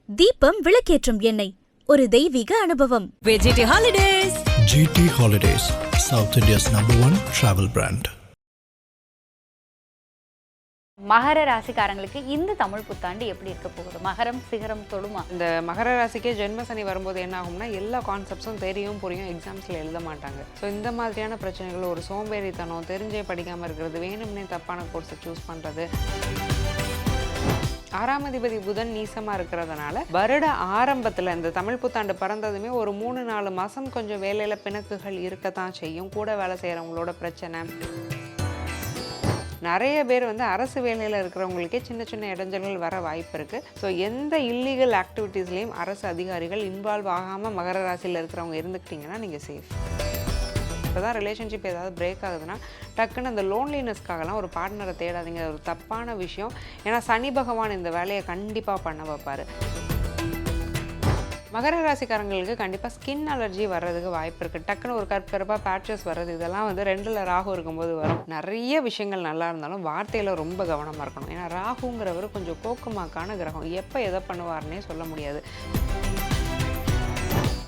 தீபம் விளக்கேற்றும் எண்ணெய் ஒரு தெய்வீக அனுபவம். VGT Holidays. GT Holidays, South India's #1 travel brand. மகர ராசிக்காரங்களுக்கு இந்த தமிழ் புத்தாண்டு எப்படி இருக்க போகுது? மகரம் சிகரம் தொடுமா? இந்த மகர ராசிக்கே ஜென்ம சனி வரும்போது என்ன ஆகும்னா எல்லா கான்செப்ட்ஸும் தெரியும் புரியும், எக்ஸாம்ஸில் எழுத மாட்டாங்க. ஸோ இந்த மாதிரியான பிரச்சனைகள், ஒரு சோம்பேறித்தனம், தெரிஞ்சே படிக்காமல் இருக்கிறது, வேணும்னே தப்பான கோர்ஸை சூஸ் பண்ணுறது. 6ஆம் அதிபதி புதன் நீசமாக இருக்கிறதுனால வருட ஆரம்பத்தில் இந்த தமிழ் புத்தாண்டு பிறந்ததுமே ஒரு 3-4 மாதம் கொஞ்சம் வேலையில் பிணக்குகள் இருக்கத்தான் செய்யும். கூட வேலை செய்கிறவங்களோட பிரச்சனை. நிறைய பேர் அரசு வேலையில் இருக்கிறவங்களுக்கே சின்ன சின்ன இடைஞ்சல்கள் வர வாய்ப்பு இருக்குது. ஸோ எந்த இல்லீகல் ஆக்டிவிட்டீஸ்லேயும் அரசு அதிகாரிகள் இன்வால்வ் ஆகாமல் மகர ராசியில் இருக்கிறவங்க இருந்துக்கிட்டிங்கன்னா நீங்கள் சேஃப். இப்போ தான் ரிலேஷன்ஷிப் ஏதாவது பிரேக் ஆகுதுன்னா டக்குன்னு அந்த லோன்லினஸ்க்காகலாம் ஒரு பார்ட்னரை தேடாதீங்க. ஒரு தப்பான விஷயம். ஏன்னா சனி பகவான் இந்த வேலையை கண்டிப்பாக பண்ண வைப்பார். மகர ராசிக்காரங்களுக்கு கண்டிப்பாக ஸ்கின் அலர்ஜி வர்றதுக்கு வாய்ப்பு இருக்குது. டக்குன்னு ஒரு கருப்பாக பேட்சஸ் வர்றது, இதெல்லாம் 2ல் ராகு இருக்கும்போது வரும். நிறைய விஷயங்கள் நல்லா இருந்தாலும் வார்த்தையில் ரொம்ப கவனமாக இருக்கணும். ஏன்னா ராகுங்கிறவர் கொஞ்சம் கோக்குமாக்கான கிரகம். எப்போ எதை பண்ணுவார்னே சொல்ல முடியாது.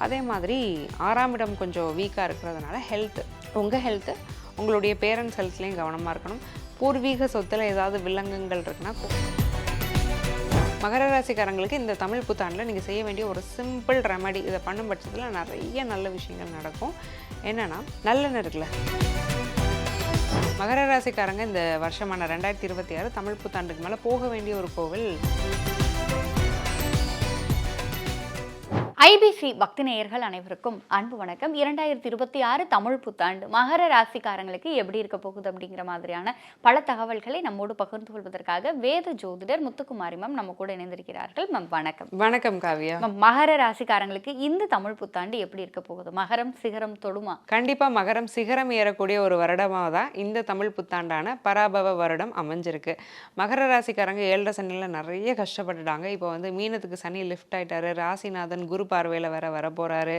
அதே மாதிரி 6ஆம் இடம் கொஞ்சம் வீக்காக இருக்கிறதுனால ஹெல்த்து, உங்கள் ஹெல்த்து, உங்களுடைய பேரண்ட்ஸ் ஹெல்த்லேயும் கவனமாக இருக்கணும். பூர்வீக சொத்தில் ஏதாவது வில்லங்கங்கள் இருக்குன்னா மகர ராசிக்காரங்களுக்கு இந்த தமிழ் புத்தாண்டில் நீங்கள் செய்ய வேண்டிய ஒரு சிம்பிள் ரெமடி, இதை பண்ணும் பட்சத்தில் நிறைய நல்ல விஷயங்கள் நடக்கும். என்னென்னா நல்லெண்ணெய் இருக்குல்ல, மகர ராசிக்காரங்க இந்த வருஷமான 2026 தமிழ் புத்தாண்டுக்கு மேலே போக வேண்டிய ஒரு கோவில் ஐபிசி பக்தி நேயர்கள் அனைவருக்கும் அன்பு வணக்கம். 2026 தமிழ் புத்தாண்டு மகர ராசிக்காரங்களுக்கு எப்படி இருக்க போகுது அப்படிங்கிற மாதிரியான பல தகவல்களை நம்மோடு பகிர்ந்து கொள்வதற்காக வேத ஜோதிடர் முத்துக்குமாரி மேம் நம்ம கூட இணைந்திருக்கிறார்கள். மேம் வணக்கம். வணக்கம் காவியா. மகர ராசிக்காரங்களுக்கு இந்த தமிழ் புத்தாண்டு எப்படி இருக்க போகுது? மகரம் சிகரம் தொடுமா? கண்டிப்பாக மகரம் சிகரம் ஏறக்கூடிய ஒரு வருடமாக தான் இந்த தமிழ் புத்தாண்டான பராபவ வருடம் அமைஞ்சிருக்கு. மகர ராசிக்காரங்க 7 சனியில் நிறைய கஷ்டப்பட்டுட்டாங்க. இப்போ மீனத்துக்கு சனி லிஃப்ட் ஆயிட்டாரு. ராசிநாதன் குரு பார்வையில் வர போகிறாரு.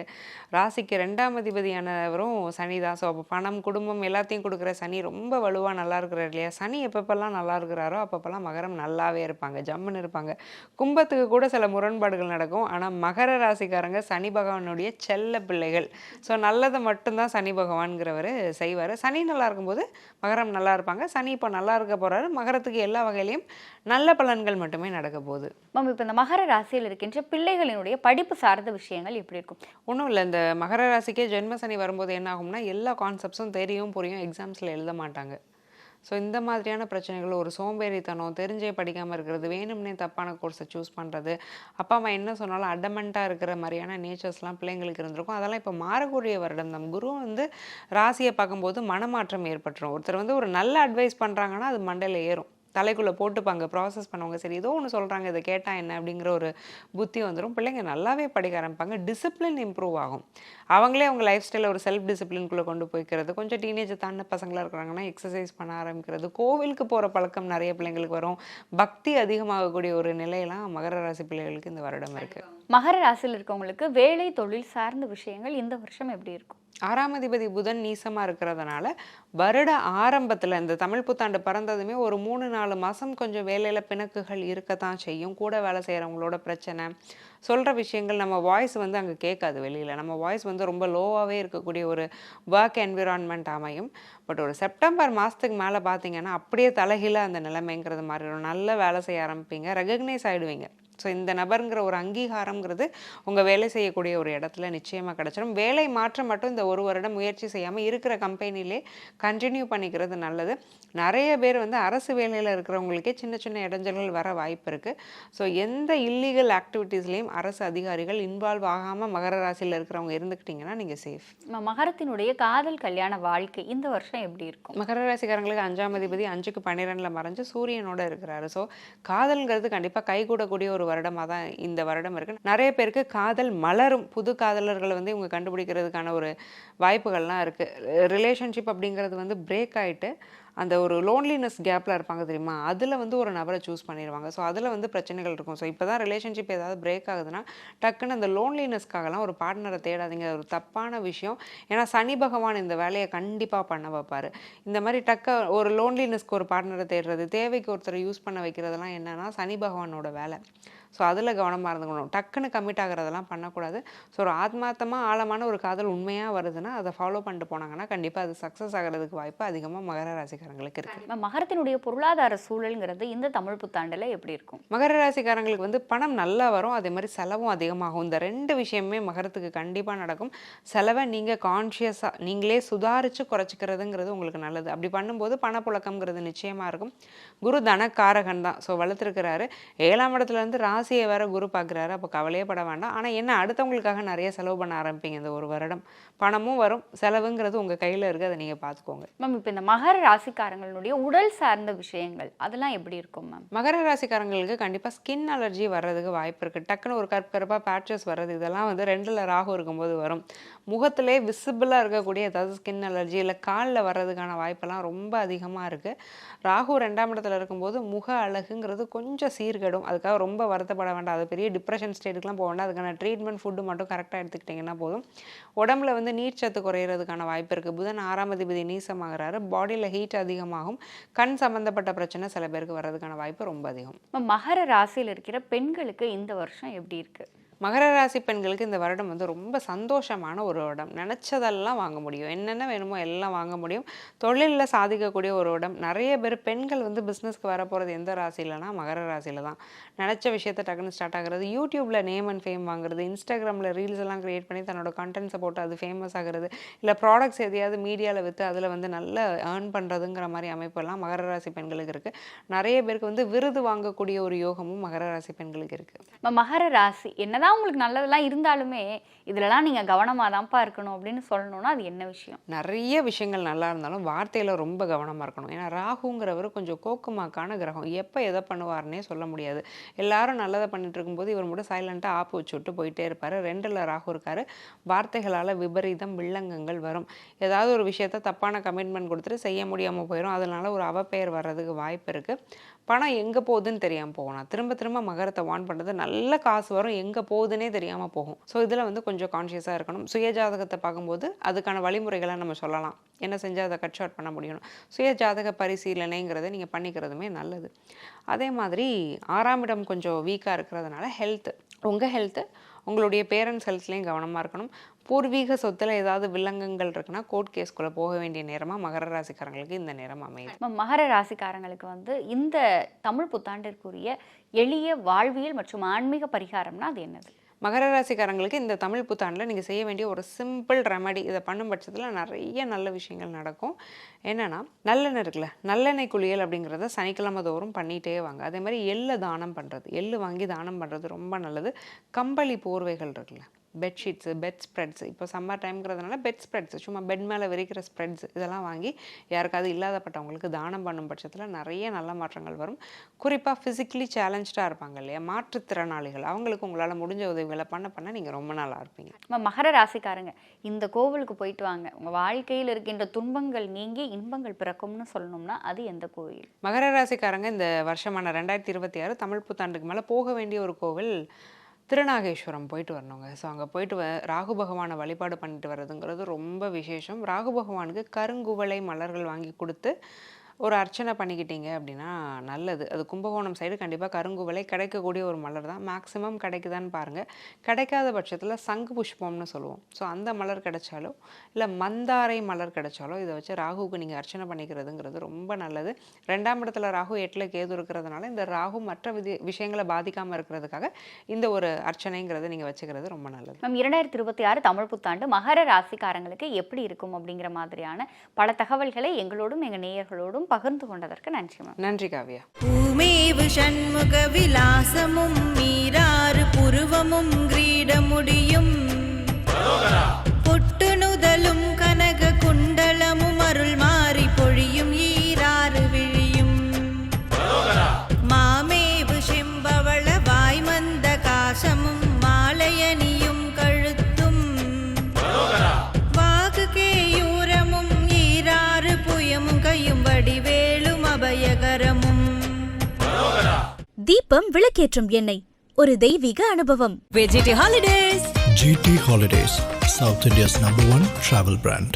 ராசிக்கு 2ஆம் அதிபதியானவரும் சனி தான். ஸோ அப்போ பணம், குடும்பம் எல்லாத்தையும் கொடுக்குற சனி ரொம்ப வலுவாக நல்லா இருக்கிறார் இல்லையா? சனி எப்பப்பெல்லாம் நல்லா இருக்கிறாரோ அப்பப்பெல்லாம் மகரம் நல்லாவே இருப்பாங்க, ஜம்முன்னு இருப்பாங்க. கும்பத்துக்கு கூட சில முரண்பாடுகள் நடக்கும். ஆனால் மகர ராசிக்காரங்க சனி பகவானுடைய செல்ல பிள்ளைகள். ஸோ நல்லதை மட்டும்தான் சனி பகவான்கிறவர் செய்வார். சனி நல்லா இருக்கும்போது மகரம் நல்லா இருப்பாங்க. சனி இப்போ நல்லா இருக்க போகிறாரு. மகரத்துக்கு எல்லா வகையிலையும் நல்ல பலன்கள் மட்டுமே நடக்க போகுது. மேம், இப்போ இந்த மகர ராசியில் இருக்கின்ற பிள்ளைகளினுடைய படிப்பு சார்ந்த விஷயங்கள் எப்படி இருக்கும்? ஒன்றும் இல்லை, இந்த மகர ராசிக்கே ஜென்ம சனி வரும்போது என்ன ஆகும்னா எல்லா கான்செப்ட்ஸும் தெரியும் புரியும், எக்ஸாம்ஸில் எழுத மாட்டாங்க. ஸோ இந்த மாதிரியான பிரச்சனைகள், ஒரு சோம்பேறித்தனம், தெரிஞ்சே படிக்காமல் இருக்கிறது, வேணும்னே தப்பான கோர்ஸை சூஸ் பண்ணுறது, அப்பா அம்மா என்ன சொன்னாலும் அடமெண்ட்டாக இருக்கிற மாதிரியான நேச்சர்ஸ்லாம் பிள்ளைங்களுக்கு இருந்திருக்கும். அதெல்லாம் இப்போ மாறக்கூடிய வருடம் தான். குரு ராசியை பார்க்கும்போது மனமாற்றம் ஏற்பட்டுரும். ஒருத்தர் ஒரு நல்ல அட்வைஸ் பண்ணுறாங்கன்னா அது மண்டையில் ஏறும், தலைக்குள்ளே போட்டுப்பாங்க, ப்ராசஸ் பண்ணுவாங்க. சரி ஏதோ ஒன்று சொல்கிறாங்க, இதை கேட்டால் என்ன அப்படிங்கிற ஒரு புத்தி வந்துடும். பிள்ளைங்க நல்லாவே படிக்க ஆரம்பிப்பாங்க. டிசிப்ளின் இம்ப்ரூவ் ஆகும். அவங்களே அவங்க லைஃப் ஸ்டைலில் ஒரு செல்ஃப் டிசிப்ளின்குள்ளே கொண்டு போய்க்கிறது. கொஞ்சம் டீனேஜ் தாண்ட பசங்களாக இருக்கிறாங்கன்னா எக்ஸசைஸ் பண்ண ஆரம்பிக்கிறது. கோவிலுக்கு போகிற பழக்கம் நிறைய பிள்ளைங்களுக்கு வரும். பக்தி அதிகமாகக்கூடிய ஒரு நிலையெல்லாம் மகர ராசி பிள்ளைகளுக்கு இந்த வருடம் இருக்குது. மகர ராசியில் இருக்கவங்களுக்கு வேலை தொழில் சார்ந்த விஷயங்கள் இந்த வருஷம் எப்படி இருக்கும்? 6ஆம் அதிபதி புதன் நீசமாக இருக்கிறதுனால வருட ஆரம்பத்தில் இந்த தமிழ் புத்தாண்டு பிறந்ததுமே ஒரு 3-4 மாதம் கொஞ்சம் வேலையில் பிணக்குகள் இருக்கத்தான் செய்யும். கூட வேலை செய்கிறவங்களோட பிரச்சனை, சொல்கிற விஷயங்கள், நம்ம வாய்ஸ் அங்கே கேட்காது வெளியில். நம்ம வாய்ஸ் ரொம்ப லோவாகவே இருக்கக்கூடிய ஒரு ஒர்க் என்விரான்மெண்ட் அமையும். பட் ஒரு செப்டம்பர் மாதத்துக்கு மேலே பார்த்தீங்கன்னா அப்படியே தலைகீழ அந்த நிலைமைங்கிறது மாறிடும். நல்ல வேலை செய்ய ஆரம்பிப்பீங்க, ரெகக்னைஸ் ஆகிடுவீங்க. ஸோ இந்த நபருங்கிற ஒரு அங்கீகாரங்கிறது உங்கள் வேலை செய்யக்கூடிய ஒரு இடத்துல நிச்சயமாக கிடச்சிடும். வேலை மாற்றம் மட்டும் இந்த ஒரு வருடம் முயற்சி செய்யாமல் இருக்கிற கம்பெனிலே கண்டினியூ பண்ணிக்கிறது நல்லது. நிறைய பேர் அரசு வேலையில் இருக்கிறவங்களுக்கே சின்ன சின்ன இடைஞ்சல்கள் வர வாய்ப்பு இருக்குது. ஸோ எந்த இல்லீகல் ஆக்டிவிட்டீஸ்லேயும் அரசு அதிகாரிகள் இன்வால்வ் ஆகாமல் மகர ராசியில் இருக்கிறவங்க இருந்துக்கிட்டிங்கன்னா நீங்கள் சேஃப். மகரத்தினுடைய காதல் கல்யாண வாழ்க்கை இந்த வருஷம் எப்படி இருக்கும்? மகர ராசிக்காரங்களுக்கு 5ஆம் அதிபதி 5க்கு 12 மறைஞ்சு சூரியனோட இருக்கிறாரு. ஸோ காதல்ங்கிறது கண்டிப்பாக கைகூடக்கூடிய ஒரு வருடமாக தான் இந்த வருடம் இருக்குது. நிறைய பேருக்கு காதல் மலரும். புது காதலர்களை இவங்க கண்டுபிடிக்கிறதுக்கான ஒரு வாய்ப்புகள்லாம் இருக்குது. ரிலேஷன்ஷிப் அப்படிங்கிறது பிரேக் ஆகிட்டு அந்த ஒரு லோன்லினஸ் கேப்பில் இருப்பாங்க தெரியுமா, அதில் ஒரு நபரை சூஸ் பண்ணிடுவாங்க. ஸோ அதில் பிரச்சனைகள் இருக்கும். ஸோ இப்போ தான் ரிலேஷன்ஷிப் ஏதாவது பிரேக் ஆகுதுன்னா டக்குன்னு அந்த லோன்லினஸ்க்காகலாம் ஒரு பார்ட்னரை தேடாதீங்க. ஒரு தப்பான விஷயம். ஏன்னா சனி பகவான் இந்த வேலையை கண்டிப்பாக பண்ண வைப்பார். இந்த மாதிரி ஒரு லோன்லினஸ்க்கு ஒரு பார்ட்னரை தேடுறது, தேவைக்கு ஒருத்தரை யூஸ் பண்ண வைக்கிறதெல்லாம் என்னென்னா சனி பகவானோட வேலை. ஸோ அதில் கவனமாக இருந்துக்கணும். டக்குன்னு கமிட் ஆகிறதெல்லாம் பண்ணக்கூடாது. ஸோ ஒரு ஆத்மார்த்தமாக ஆழமான ஒரு காதல் உண்மையாக வருதுன்னா அதை ஃபாலோ பண்ணிட்டு போனாங்கன்னா கண்டிப்பாக அது சக்ஸஸ் ஆகிறதுக்கு வாய்ப்பு அதிகமாக மகர ராசிக்காரங்களுக்கு இருக்குது. மகரத்தினுடைய பொருளாதார சூழல்ங்கிறது இந்த தமிழ் புத்தாண்டில் எப்படி இருக்கும்? மகர ராசிக்காரங்களுக்கு வந்து பணம் நல்லா வரும், அதே மாதிரி செலவும் அதிகமாகும். இந்த 2 விஷயமே மகரத்துக்கு கண்டிப்பாக நடக்கும். செலவை நீங்கள் கான்ஷியஸாக நீங்களே சுதாரித்து குறைச்சிக்கிறதுங்கிறது உங்களுக்கு நல்லது. அப்படி பண்ணும்போது பணப்புழக்கம்ங்கிறது நிச்சயமாக இருக்கும். குரு தனக்காரகன் தான், ஸோ வளர்த்துருக்கிறாரு. 7ஆம் இடத்துலேருந்து ராசியை வேற குரு பார்க்குறாரு. அப்போ கவலையே பட வேண்டாம். ஆனால் என்ன, அடுத்தவங்களுக்காக நிறைய செலவு பண்ண ஆரம்பிப்பீங்க இந்த ஒரு வருடம். பணமும் வரும், செலவுங்கிறது உங்கள் கையில் இருக்குது, அதை நீங்கள் பார்த்துக்கோங்க. மேம், இப்போ இந்த மகர ராசிக்காரங்களுடைய உடல் சார்ந்த விஷயங்கள் அதெல்லாம் எப்படி இருக்கும் மேம்? மகர ராசிக்காரங்களுக்கு கண்டிப்பாக ஸ்கின் அலர்ஜி வர்றதுக்கு வாய்ப்பு இருக்குது. டக்குன்னு ஒரு கருப்பாக பேட்சஸ் வர்றது, இதெல்லாம் வந்து 2ல் ராகு இருக்கும்போது வரும். முகத்திலே விசிபிளாக இருக்கக்கூடிய ஏதாவது ஸ்கின் அலர்ஜி இல்லை காலில் வர்றதுக்கான வாய்ப்பெல்லாம் ரொம்ப அதிகமாக இருக்குது. ராகு 2ஆம் இடத்துல இருக்கும்போது முக அழகுங்கிறது கொஞ்சம் சீர்கெடும். அதுக்காக ரொம்ப வருத்தப்பட வேண்டாம். அது பெரிய டிப்ரெஷன் ஸ்டேட்டுக்குலாம் போக வேண்டாம். அதுக்கான ட்ரீட்மெண்ட் ஃபுட்டு மட்டும் கரெக்டாக எடுத்துக்கிட்டிங்கன்னா போதும். உடம்புல வந்து நீர்ச்சத்து குறையிறதுக்கான வாய்ப்பு இருக்குது. புதன் 6ஆம் அதிபதி நீசமாகிறாரு. பாடியில் ஹீட் அதிகமாகும். கண் சம்மந்தப்பட்ட பிரச்சனை சில பேருக்கு வர்றதுக்கான வாய்ப்பு ரொம்ப அதிகம். மகர ராசியில் இருக்கிற பெண்களுக்கு இந்த வருஷம் எப்படி இருக்குது? மகர ராசி பெண்களுக்கு இந்த வருடம் வந்து ரொம்ப சந்தோஷமான ஒரு வருடம். நினச்சதெல்லாம் வாங்க முடியும், என்னென்ன வேணுமோ எல்லாம் வாங்க முடியும். தொழிலில் சாதிக்கக்கூடிய ஒரு வருடம். நிறைய பேர் பெண்கள் வந்து பிஸ்னஸ்க்கு வரப்போகிறது எந்த ராசியிலனா மகர ராசியில் தான். நினச்ச விஷயத்தை டக்குன்னு ஸ்டார்ட் ஆகிறது, யூடியூப்பில் நேம் அண்ட் ஃபேம் வாங்குறது, இன்ஸ்டாகிராமில் ரீல்ஸ் எல்லாம் க்ரியேட் பண்ணி தன்னோட கண்டென்ட்ஸை போட்டு அது ஃபேமஸ் ஆகிறது, இல்லை ப்ராடக்ட்ஸ் எதையாவது மீடியாவில் விற்று அதில் வந்து நல்லா ஏர்ன் பண்ணுறதுங்கிற மாதிரி அமைப்பெல்லாம் மகர ராசி பெண்களுக்கு இருக்குது. நிறைய பேருக்கு வந்து விருது வாங்கக்கூடிய ஒரு யோகமும் மகர ராசி பெண்களுக்கு இருக்குது. மகர ராசி என்னதான் உங்களுக்கு நல்லதெல்லாம் இருந்தாலுமே இதுலலாம் நீங்கள் கவனமாக தான்ப்பா இருக்கணும் அப்படின்னு சொல்லணும்னா அது என்ன விஷயம்? நிறைய விஷயங்கள் நல்லா இருந்தாலும் வார்த்தையில் ரொம்ப கவனமாக இருக்கணும். ஏன்னா ராகுங்கிறவர் கொஞ்சம் கோக்குமாக்கான கிரகம். எப்போ எதை பண்ணுவார்னே சொல்ல முடியாது. எல்லாரும் நல்லதை பண்ணிட்டு இருக்கும்போது இவர் மட்டும் சைலண்ட்டாக ஆப்பு வச்சு விட்டு போயிட்டே இருப்பார். 2ல் ராகு இருக்கார். வார்த்தைகளால் விபரீதம் வில்லங்கங்கள் வரும். ஏதாவது ஒரு விஷயத்த தப்பான கமிட்மெண்ட் கொடுத்துட்டு செய்ய முடியாமல் போயிடும். அதனால ஒரு அவப்பெயர் வர்றதுக்கு வாய்ப்பு இருக்குது. பணம் எங்கே போகுதுன்னு தெரியாமல் போகணும். திரும்ப திரும்ப மகரத்தை வான் பண்ணுறது, நல்ல காசு வரும், எங்கே போகுதுன்னே தெரியாமல் போகும். ஸோ இதில் வந்து கொஞ்சம் கான்ஷியஸாக இருக்கணும். சுயஜாதகத்தை பார்க்கும்போது அதுக்கான வழிமுறைகளை நம்ம சொல்லலாம், என்ன செஞ்சால் அதை கட் ஷார்ட் பண்ண முடியணும். சுயஜாதக பரிசீலனைங்கிறத நீங்கள் பண்ணிக்கிறதுமே நல்லது. அதே மாதிரி 6ஆம் இடம் கொஞ்சம் வீக்காக இருக்கிறதுனால ஹெல்த்து, உங்கள் ஹெல்த்து, உங்களுடைய பேரண்ட்ஸ் ஹெல்த்லேயும் கவனமாக இருக்கணும். பூர்வீக சொத்தில் ஏதாவது வில்லங்கங்கள் இருக்குன்னா கோர்ட் கேஸ்குள்ளே போக வேண்டிய நேரமாக மகர ராசிக்காரங்களுக்கு இந்த நேரம் அமையுது. மகர ராசிக்காரங்களுக்கு வந்து இந்த தமிழ் புத்தாண்டிற்குரிய எளிய வாழ்வியல் மற்றும் ஆன்மீக பரிகாரம்னா அது என்னது? மகர ராசிக்காரங்களுக்கு இந்த தமிழ் புத்தாண்டில் நீங்கள் செய்ய வேண்டிய ஒரு சிம்பிள் ரெமடி, இதை பண்ணும் பட்சத்தில் நிறைய நல்ல விஷயங்கள் நடக்கும். என்னென்னா, நல்லெண்ணெய் இருக்குல்ல, நல்லெண்ணெய் குளியல் அப்படிங்கிறத சனிக்கிழமை தோறும் பண்ணிகிட்டே வாங்க. அதே மாதிரி எள்ளு தானம் பண்ணுறது, எள்ளு வாங்கி தானம் பண்ணுறது ரொம்ப நல்லது. கம்பளி போர்வைகள் இருக்குல்ல, பெட்ஷீட்ஸு, பெட் ஸ்ப்ரெட்ஸ், இப்போ சம்மர் டைம்ங்கிறதுனால பெட் ஸ்ப்ரெட்ஸ், சும்மா பெட் மேலே விரிக்கிற ஸ்ப்ரெட்ஸ், இதெல்லாம் வாங்கி யாருக்காவது இல்லாதப்பட்டவங்களுக்கு தானம் பண்ணும் பட்சத்தில் நிறைய நல்ல மாற்றங்கள் வரும். குறிப்பாக ஃபிசிக்கலி சேலஞ்சாக இருப்பாங்க இல்லையா, மாற்றுத்திறனாளிகள், அவங்களுக்கு உங்களால் முடிஞ்ச உதவிகளை பண்ண நீங்கள் ரொம்ப நல்லா இருப்பீங்க. மகர ராசிக்காரங்க இந்த கோவிலுக்கு போயிட்டு வாங்க, உங்கள் வாழ்க்கையில் இருக்கின்ற துன்பங்கள் நீங்கி இன்பங்கள் பிறக்கும்னு சொல்லணும்னா அது எந்த கோவில்? மகர ராசிக்காரங்க இந்த வருஷமான 2026 தமிழ் புத்தாண்டுக்கு மேலே போக வேண்டிய ஒரு கோவில் திருநாகேஸ்வரம் போயிட்டு வரணுங்க. ஸோ அங்கே போயிட்டு ராகு பகவானை வழிபாடு பண்ணிட்டு வர்றதுங்கிறது ரொம்ப விசேஷம். ராகு பகவானுக்கு கருங்குவளை மலர்கள் வாங்கி கொடுத்து ஒரு அர்ச்சனை பண்ணிக்கிட்டீங்க அப்படின்னா நல்லது. அது கும்பகோணம் சைடு கண்டிப்பாக கருங்குவளை கிடைக்கக்கூடிய ஒரு மலர் தான். மேக்ஸிமம் கிடைக்குதான்னு பாருங்கள். கிடைக்காத பட்சத்தில் சங்கு புஷ்பம்னு சொல்லுவோம். ஸோ அந்த மலர் கிடைச்சாலோ இல்லை மந்தாரை மலர் கிடைச்சாலோ இதை வச்சு ராகுவுக்கு நீங்கள் அர்ச்சனை பண்ணிக்கிறதுங்கிறது ரொம்ப நல்லது. 2ஆம் இடத்துல ராகு 8ல் கேது இருக்கிறதுனால இந்த ராகு மற்ற விஷயங்களை பாதிக்காமல் இருக்கிறதுக்காக இந்த ஒரு அர்ச்சனைங்கிறத நீங்கள் வச்சுக்கிறது ரொம்ப நல்லது. மேம், 2026 தமிழ் புத்தாண்டு மகர ராசிக்காரங்களுக்கு எப்படி இருக்கும் அப்படிங்கிற மாதிரியான பல தகவல்களை எங்களோடும் எங்கள் நேயர்களோடும் பகிர்ந்து கொண்டதற்கு நன்றி மேம். நன்றி காவியா. பூமேவு ஷண்முக விலாசமும் மீராறு புருவமும் கிரீடமுடியும் பொட்டுணுதலும் கனக குண்டலமும் அருள் மாறி பொழியும் ஈராறு விழியும் மாமேவு செம்பவள வாய்மந்த காசமும் மாலையணியும் கழுத்தும் வாகு கேயூரமும் ஈராறு புயமும் கையும் வடிவேலும் அபயகரமும். தீபம் விளக்கேற்றும் எண்ணெய், ஒரு தெய்வீக அனுபவம். GT Holidays, GT Holidays, South India's #1 travel brand.